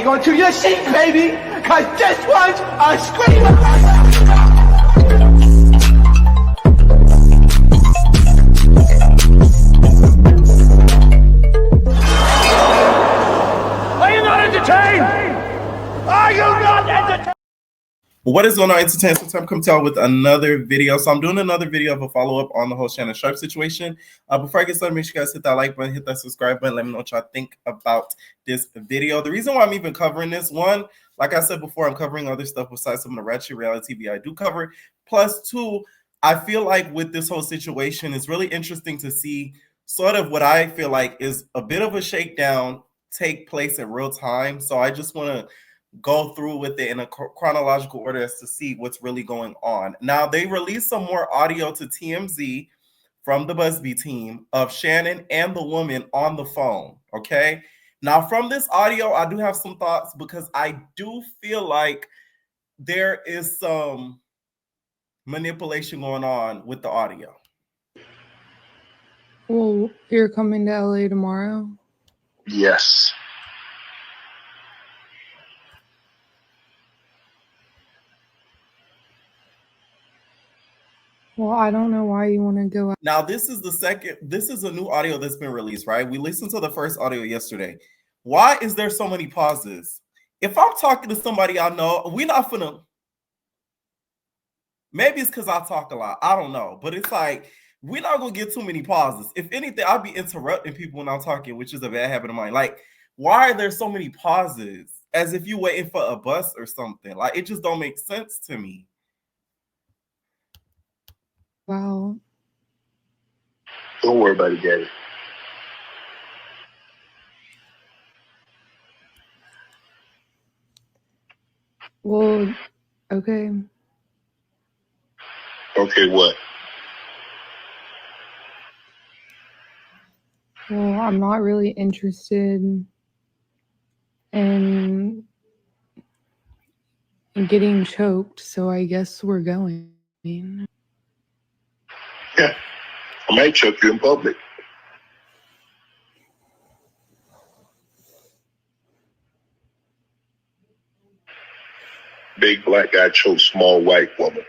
hang on to your seat, baby, because this one's a screamer. Are you not entertained? Are you not entertained? What is going on, Entertainment? Sometime come tell with another video. So I'm doing another video of a follow-up on the whole Shannon Sharpe situation. Before I get started, make sure you guys hit that like button, hit that subscribe button. Let me know what y'all think about this video. The reason why I'm even covering this, one, like I said before, I'm covering other stuff besides some of the ratchet reality TV I do cover. Plus, two, I feel like with this whole situation, it's really interesting to see sort of what I feel like is a bit of a shakedown take place in real time. So I just want to go through with it in a chronological order as to see what's really going on. Now, they released some more audio to TMZ from the Busby team of Shannon and the woman on the phone, okay? Now, from this audio, I do have some thoughts because I do feel like there is some manipulation going on with the audio. Well, you're coming to LA tomorrow? Yes. Well, I don't know why you want to go out. This is a new audio that's been released, right? We listened to the first audio yesterday. Why is there so many pauses? If I'm talking to somebody I know, we're not finna, maybe it's because I talk a lot. I don't know. But it's like, we're not going to get too many pauses. If anything, I'll be interrupting people when I'm talking, which is a bad habit of mine. Like, why are there so many pauses? As if you're waiting for a bus or something. Like, it just don't make sense to me. Wow. Don't worry about it, Daddy. Well, okay. Okay, what? Well, I'm not really interested in getting choked, so I guess we're going. Yeah. I might choke you in public. Big black guy chokes small white woman.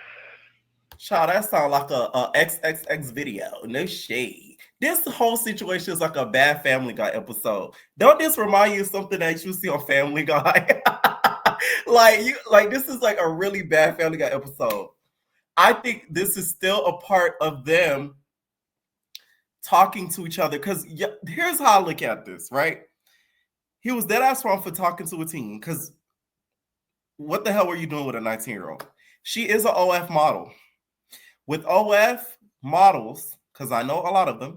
Child, that sounds like a XXX video. No shade. This whole situation is like a bad Family Guy episode. Don't this remind you of something that you see on Family Guy? like this is like a really bad Family Guy episode. I think this is still a part of them talking to each other. Because here's how I look at this, right? He was dead ass wrong for talking to a teen. Because what the hell were you doing with a 19-year-old? She is an OF model. With OF models, because I know a lot of them,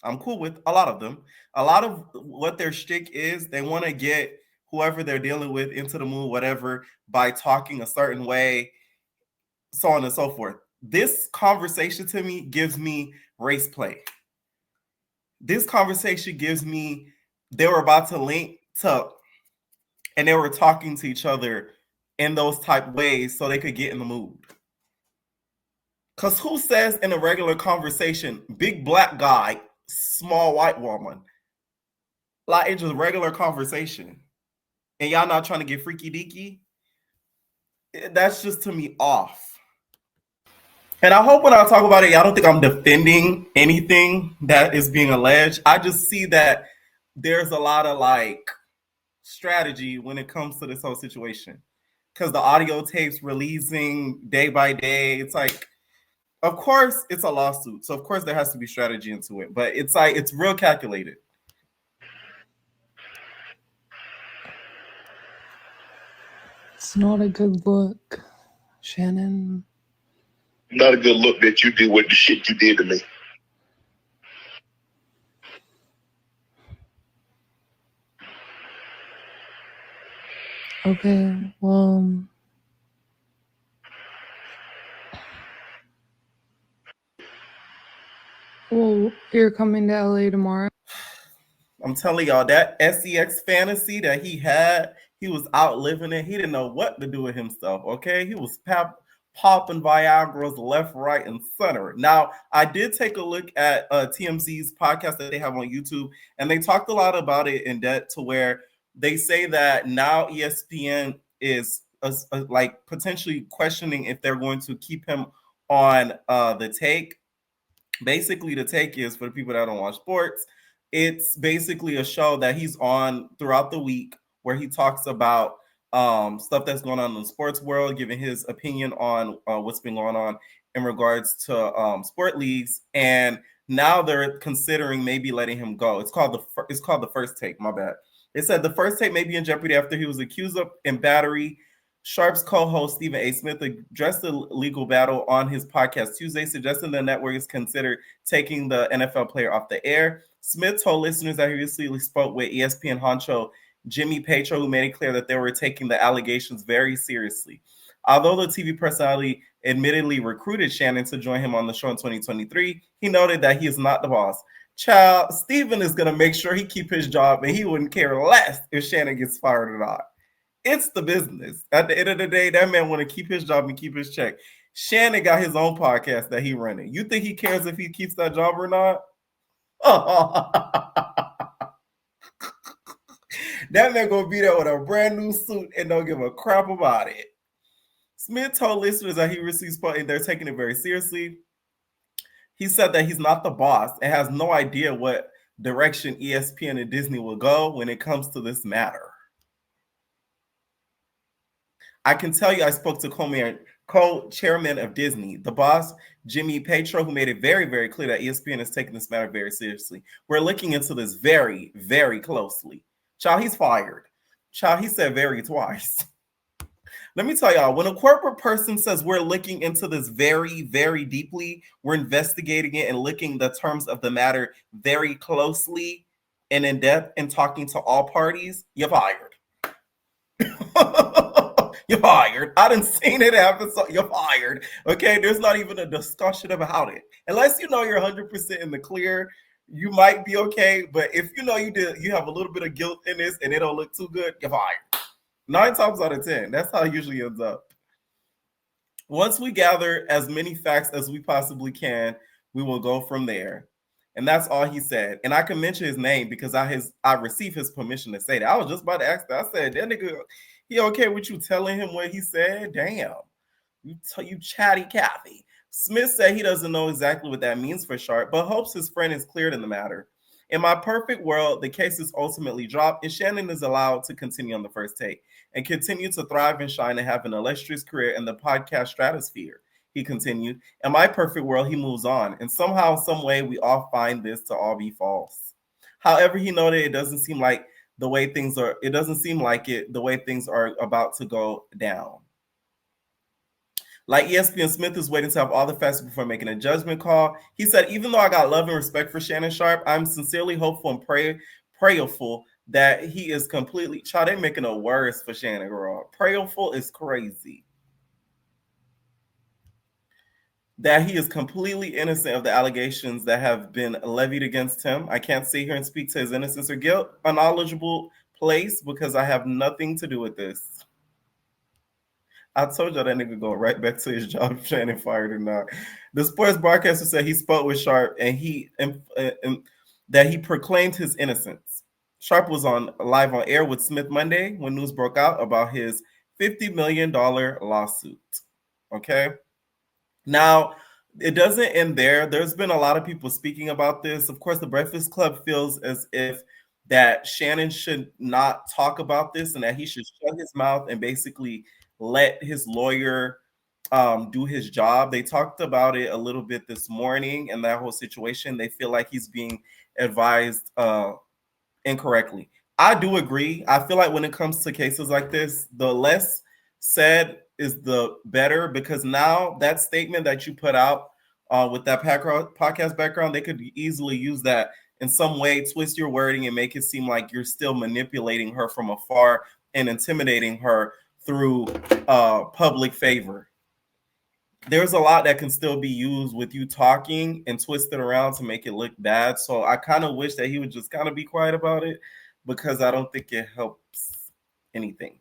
I'm cool with a lot of them. A lot of what their shtick is, they want to get whoever they're dealing with into the mood, whatever, by talking a certain way, so on and so forth. This conversation to me gives me race play. This conversation gives me they were about to link to, and they were talking to each other in those type ways so they could get in the mood. Because who says in a regular conversation, big black guy, small white woman? Like, it's just regular conversation. And y'all not trying to get freaky deaky? That's just, to me, off. And I hope when I talk about it, y'all don't think I'm defending anything that is being alleged. I just see that there's a lot of, like, strategy when it comes to this whole situation. Because the audio tapes releasing day by day, it's like, of course, it's a lawsuit. So, of course, there has to be strategy into it. But it's like, it's real calculated. It's not a good look, Shannon. Not a good look that you did with the shit you did to me. Okay, well... Well, you're coming to LA tomorrow? I'm telling y'all, that SEX fantasy that he had, he was out living it. He didn't know what to do with himself, okay? He was popping Viagra's left, right, and center. Now, I did take a look at TMZ's podcast that they have on YouTube, and they talked a lot about it in depth to where they say that now ESPN is like potentially questioning if they're going to keep him on the take. Basically, the take is, for the people that don't watch sports, it's basically a show that he's on throughout the week where he talks about stuff that's going on in the sports world, giving his opinion on what's been going on in regards to sport leagues. And now they're considering maybe letting him go. It's called the First Take. My bad. It said the First Take may be in jeopardy after he was accused of battery. Sharpe's co-host Stephen A. Smith addressed the legal battle on his podcast Tuesday, suggesting the network is considered taking the NFL player off the air. Smith told listeners that he recently spoke with ESPN honcho Jimmy Petro, who made it clear that they were taking the allegations very seriously. Although the TV personality admittedly recruited Shannon to join him on the show in 2023, he noted that he is not the boss. Child, Stephen is going to make sure he keep his job, and he wouldn't care less if Shannon gets fired or not. It's the business. At the end of the day, that man want to keep his job and keep his check. Shannon got his own podcast that he running. You think he cares if he keeps that job or not? That man gonna be there with a brand new suit and don't give a crap about it. Smith told listeners that he receives and they're taking it very seriously. He said that he's not the boss and has no idea what direction ESPN and Disney will go when it comes to this matter. I can tell you I spoke to co-chairman of Disney, the boss, Jimmy Petro, who made it very, very clear that ESPN is taking this matter very seriously. We're looking into this very, very closely. Child, he's fired. Child, he said very twice. Let me tell y'all, when a corporate person says we're looking into this very, very deeply, we're investigating it and looking the terms of the matter very closely and in depth and talking to all parties, you're fired. You're fired. I done seen it happen, so you're fired. Okay, there's not even a discussion about it. Unless you know you're 100% in the clear, you might be okay. But if you know you have a little bit of guilt in this and it don't look too good, you're fired. 9 times out of 10. That's how it usually ends up. Once we gather as many facts as we possibly can, we will go from there. And that's all he said. And I can mention his name because I received his permission to say that. I was just about to ask that. I said, that nigga, he okay with you telling him what he said? Damn. You chatty Kathy. Smith said he doesn't know exactly what that means for Sharpe, but hopes his friend is cleared in the matter. In my perfect world, the case is ultimately dropped and Shannon is allowed to continue on the First Take and continue to thrive and shine and have an illustrious career in the podcast stratosphere. He continued, in my perfect world, he moves on. And somehow, some way, we all find this to all be false. However, he noted it doesn't seem like the way things are about to go down. Like ESPN, Smith is waiting to have all the facts before making a judgment call. He said, even though I got love and respect for Shannon Sharpe, I'm sincerely hopeful and prayerful that he is completely, child, they making it worse for Shannon, girl. Prayerful is crazy. That he is completely innocent of the allegations that have been levied against him. I can't sit here and speak to his innocence or guilt, a knowledgeable place, because I have nothing to do with this. I told y'all that nigga go right back to his job, Shannon fired or not. The sports broadcaster said he spoke with Sharpe and that he proclaimed his innocence. Sharpe was live on air with Smith Monday when news broke out about his $50 million lawsuit. Okay. Now, it doesn't end there. There's been a lot of people speaking about this. Of course, the Breakfast Club feels as if that Shannon should not talk about this and that he should shut his mouth and basically let his lawyer do his job. They talked about it a little bit this morning and that whole situation. They feel like he's being advised incorrectly. I do agree. I feel like when it comes to cases like this, the less said is the better, because now that statement that you put out with that podcast background, they could easily use that in some way, twist your wording and make it seem like you're still manipulating her from afar and intimidating her through public favor. There's a lot that can still be used with you talking and twist it around to make it look bad. So I kind of wish that he would just kind of be quiet about it, because I don't think it helps anything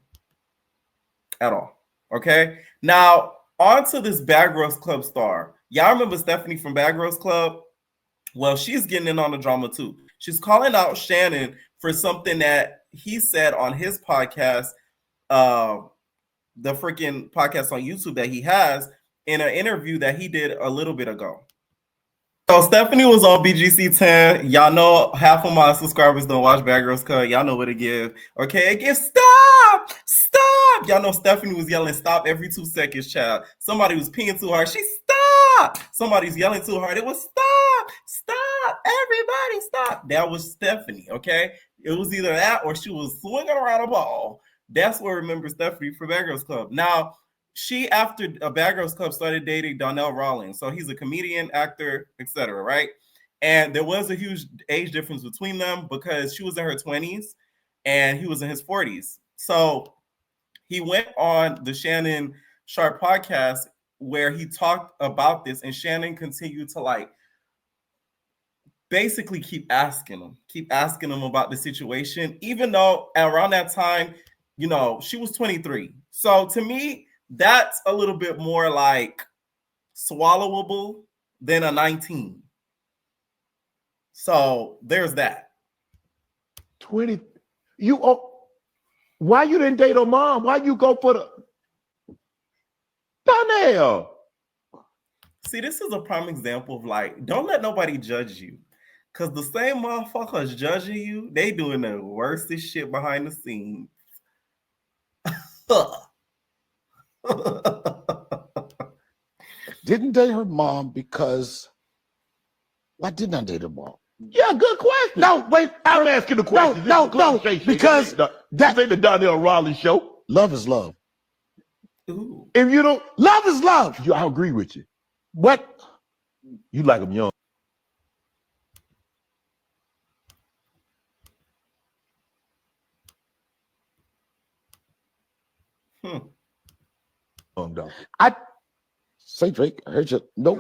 at all. Okay, now on to this Bad Girls Club star. Y'all remember Stephanie from Bad Girls Club? Well, she's getting in on the drama too. She's calling out Shannon for something that he said on his podcast, the freaking podcast on YouTube that he has, in an interview that he did a little bit ago. So Stephanie was on BGC 10. Y'all know half of my subscribers don't watch Bad Girls Club. Y'all know what it give. Okay, it gives stop, stop. Y'all know Stephanie was yelling stop every 2 seconds, child. Somebody was peeing too hard. She stop. Somebody's yelling too hard. It was stop, stop. Everybody stop. That was Stephanie, okay? It was either that or she was swinging around a ball. That's what I remember Stephanie for Bad Girls Club. Now, she, after a Bad Girls Club, started dating Donnell Rawlings. So he's a comedian, actor, etc., right? And there was a huge age difference between them because she was in her 20s and he was in his 40s. So he went on the Shannon Sharpe podcast where he talked about this, and Shannon continued to like basically keep asking him about the situation, even though around that time, you know, she was 23. So to me, that's a little bit more like swallowable than a 19. So there's that. 20. Why you didn't date her mom? Why you go for the Donnell? See, this is a prime example of like, don't let nobody judge you. Because the same motherfuckers judging you, they doing the worstest shit behind the scenes. Didn't date her mom because why didn't I date her mom? Yeah, good question. No, wait. I'm asking the question. No, because that ain't the Donnell Rawlings show. Love is love. Ooh. If you don't, Love is love. I agree with you. What? You like them young. Dog. I say Drake. I heard you. Nope.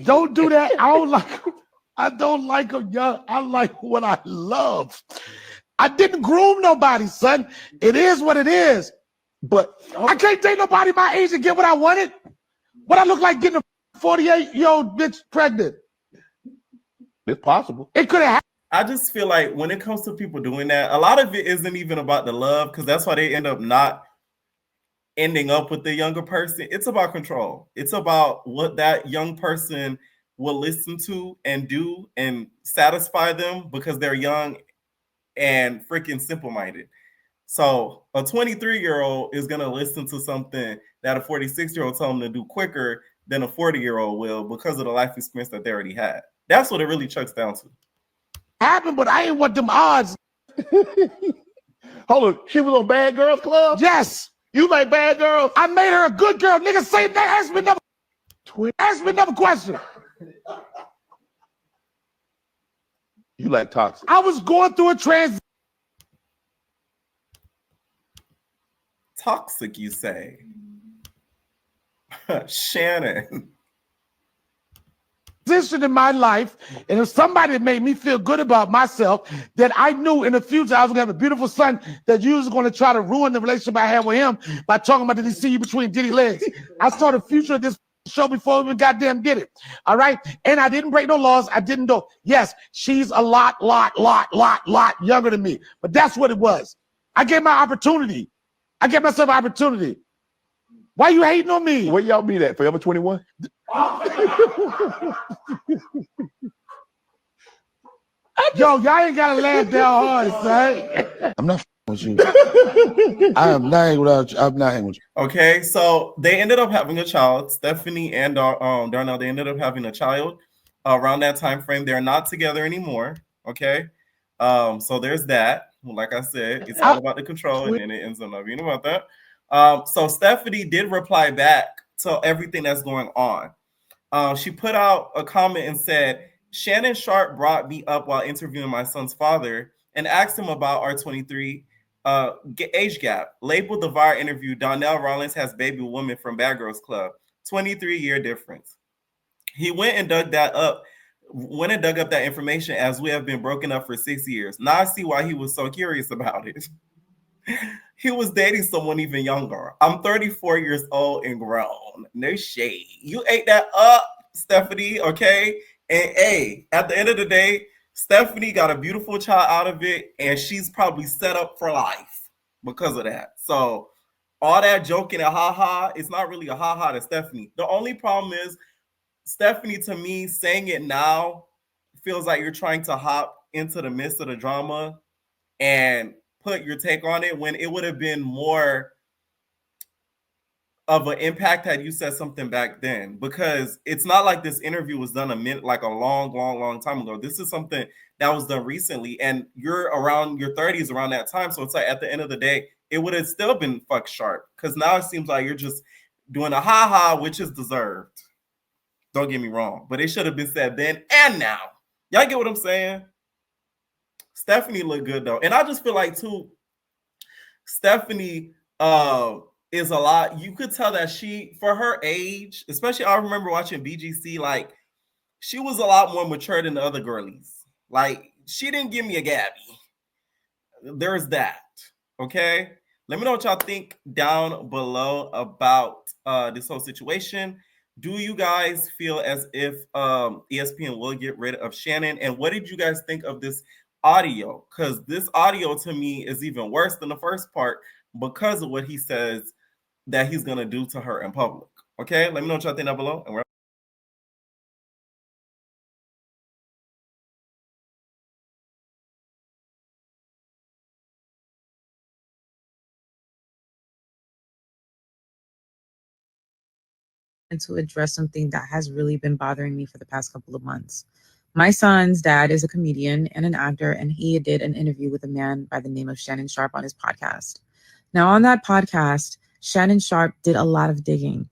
Don't do that. I don't like them young. I like what I love. I didn't groom nobody, son. It is what it is. But I can't date nobody my age and get what I wanted. What I look like getting a 48-year-old bitch pregnant. it's possible. It could have happened. I just feel like when it comes to people doing that, a lot of it isn't even about the love, because that's why they end up not ending up with the younger person. It's about control. It's about what that young person will listen to and do and satisfy them because they're young and freaking simple-minded. So a 23-year-old is going to listen to something that a 46-year-old tell them to do quicker than a 40-year-old will because of the life experience that they already had. That's what it really chucks down to. Happened, but I ain't want them odds. Hold on, she was on Bad Girls Club? Yes. You like Bad Girls? I made her a good girl. Nigga, say that. Ask me another question. You like toxic? I was going through a Toxic, you say? Shannon. transition in my life, and if somebody made me feel good about myself, that I knew in the future I was gonna have a beautiful son, that you was gonna try to ruin the relationship I had with him by talking about, did he see you between Diddy legs? I saw the future of this show before we even goddamn did it. All right. And I didn't break no laws. I didn't know. Yes, she's a lot younger than me. But that's what it was. I gave my opportunity. I gave myself an opportunity. Why you hating on me? Where y'all meet at? Forever 21? Yo, y'all ain't gotta laugh that hard, son. I'm not with you. I'm not hanging with you. Okay, so they ended up having a child. Stephanie and Darnell, they ended up having a child around that time frame. They're not together anymore. Okay, so there's that. Like I said, it's all about the control, and then it ends up not being about that. So Stephanie did reply back to everything that's going on. She put out a comment and said, Shannon Sharpe brought me up while interviewing my son's father and asked him about our 23 age gap. Labeled the Vire interview, Donnell Rawlings has baby woman from Bad Girls Club. 23-year difference. He went and dug up that information, as we have been broken up for 6 years. Now I see why he was so curious about it. He was dating someone even younger. I'm 34 years old and grown. No shade. You ate that up, Stephanie, okay? And hey, at the end of the day, Stephanie got a beautiful child out of it, and she's probably set up for life because of that. So all that joking and haha, it's not really a haha to Stephanie. The only problem is Stephanie, to me, saying it now feels like you're trying to hop into the midst of the drama and put your take on it when it would have been more of an impact had you said something back then, because it's not like this interview was done like a long time ago. This is something that was done recently, and you're around your 30s around that time. So it's like at the end of the day, it would have still been fuck sharp, because now it seems like you're just doing a ha-ha, which is deserved. Don't get me wrong, but it should have been said then and now. Y'all get what I'm saying? Stephanie looked good though, and I just feel like too, Stephanie is a lot. You could tell that she, for her age, especially I remember watching BGC, like she was a lot more mature than the other girlies. Like she didn't give me a Gabby. There's that. Okay. Let me know what y'all think down below about this whole situation. Do you guys feel as if ESPN will get rid of Shannon? And what did you guys think of this audio? Because this audio to me is even worse than the first part because of what he says that he's going to do to her in public. Okay, let me know what y'all think down below. And we're and to address something that has really been bothering me for the past couple of months. My son's dad is a comedian and an actor, and he did an interview with a man by the name of Shannon Sharpe on his podcast. Now, on that podcast, Shannon Sharpe did a lot of digging.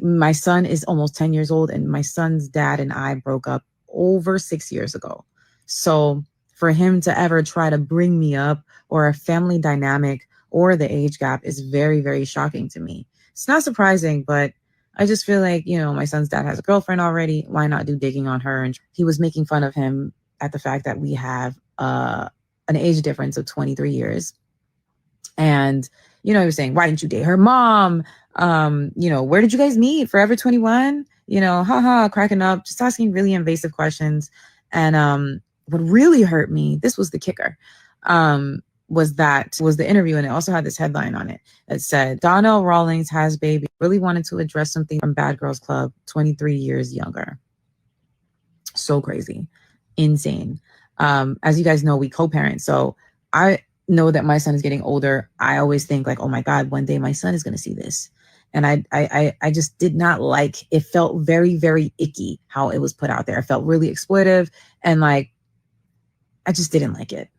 My son is almost 10 years old, and my son's dad and I broke up over 6 years ago. So for him to ever try to bring me up or a family dynamic or the age gap is very, very shocking to me. It's not surprising, but I just feel like, my son's dad has a girlfriend already. Why not do digging on her? And he was making fun of him at the fact that we have an age difference of 23 years. And, he was saying, why didn't you date her mom? Where did you guys meet? Forever 21? Cracking up, just asking really invasive questions. And what really hurt me, this was the kicker, was the interview, and it also had this headline on it that said, Donnell Rawlings has baby, really wanted to address something from Bad Girls Club, 23 years younger. So crazy. Insane. As you guys know, we co-parent. So I know that my son is getting older. I always think like, oh my God, one day my son is going to see this. And I just did not like, it felt very, very icky how it was put out there. It felt really exploitive. And like, I just didn't like it.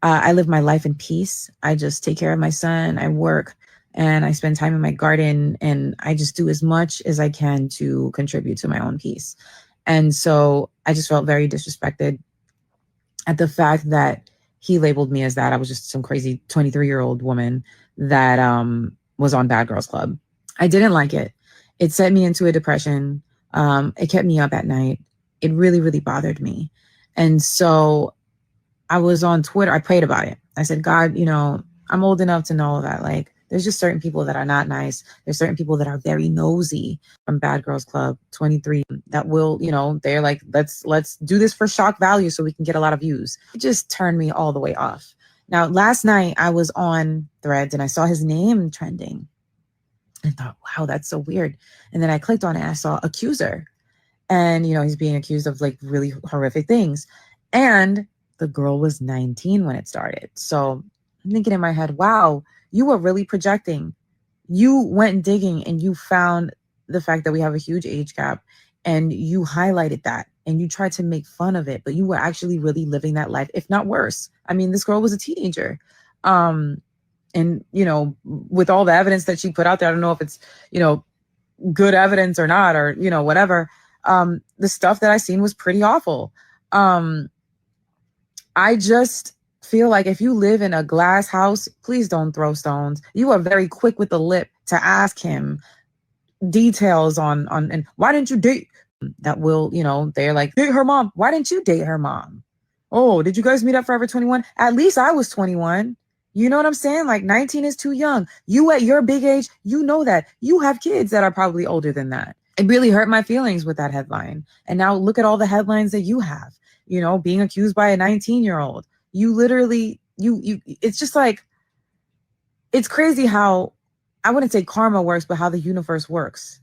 I live my life in peace. I just take care of my son. I work and I spend time in my garden, and I just do as much as I can to contribute to my own peace. And so I just felt very disrespected at the fact that he labeled me as that. I was just some crazy 23-year-old woman that was on Bad Girls Club. I didn't like it. It set me into a depression. It kept me up at night. It really, really bothered me. And so I was on Twitter. I prayed about it. I said, God, I'm old enough to know that like, there's just certain people that are not nice. There's certain people that are very nosy from Bad Girls Club 23 that will, they're like, let's do this for shock value so we can get a lot of views. It just turned me all the way off. Now, last night I was on Threads and I saw his name trending. I thought, wow, that's so weird. And then I clicked on it and I saw accuser. And, he's being accused of like really horrific things. And the girl was 19 when it started. So I'm thinking in my head, wow, you were really projecting. You went digging and you found the fact that we have a huge age gap, and you highlighted that and you tried to make fun of it, but you were actually really living that life, if not worse. I mean, this girl was a teenager. And, with all the evidence that she put out there, I don't know if it's, good evidence or not, or, whatever. The stuff that I seen was pretty awful. I just feel like if you live in a glass house, please don't throw stones. You are very quick with the lip to ask him details on and why didn't you date? That will, they're like, date her mom. Why didn't you date her mom? Oh, did you guys meet up Forever 21? At least I was 21. You know what I'm saying? Like 19 is too young. You at your big age, you know that. You have kids that are probably older than that. It really hurt my feelings with that headline. And now look at all the headlines that you have, you know, being accused by a 19-year-old. You literally, it's just like, it's crazy how, I wouldn't say karma works, but how the universe works.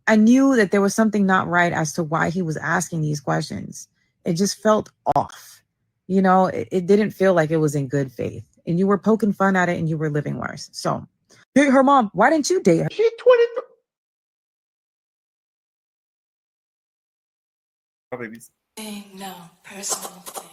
I knew that there was something not right as to why he was asking these questions. It just felt off. You know, it didn't feel like it was in good faith. And you were poking fun at it and you were living worse. So, date her mom. Why didn't you date her? She's 23. My babies. No personal thing.